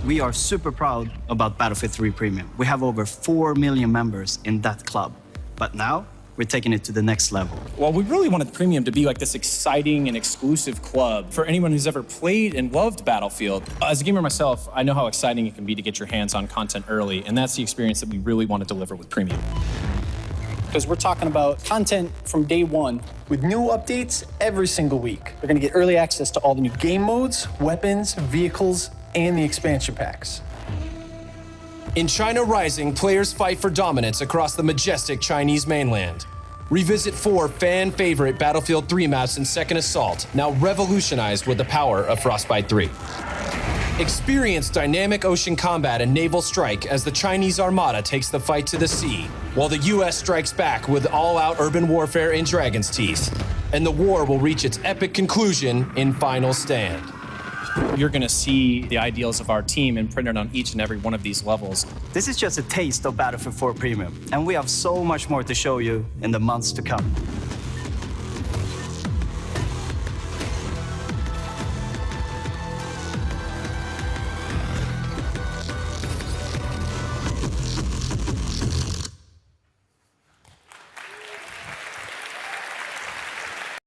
We are super proud about Battlefield 3 Premium. We have over 4 million members in that club. But now, we're taking it to the next level. Well, we really wanted Premium to be like this exciting and exclusive club for anyone who's ever played and loved Battlefield. As a gamer myself, I know how exciting it can be to get your hands on content early, and that's the experience that we really want to deliver with Premium. Because we're talking about content from day one. With new updates every single week. They're gonna get early access to all the new game modes, weapons, vehicles, and the expansion packs. In China Rising, players fight for dominance across the majestic Chinese mainland. Revisit 4 fan-favorite Battlefield 3 maps in Second Assault, now revolutionized with the power of Frostbite 3. Experience dynamic ocean combat and naval strike as the Chinese Armada takes the fight to the sea, while the US strikes back with all-out urban warfare in Dragon's Teeth. And the war will reach its epic conclusion in Final Stand. You're gonna see the ideals of our team imprinted on each and every one of these levels. This is just a taste of Battlefield 4 Premium, and we have so much more to show you in the months to come.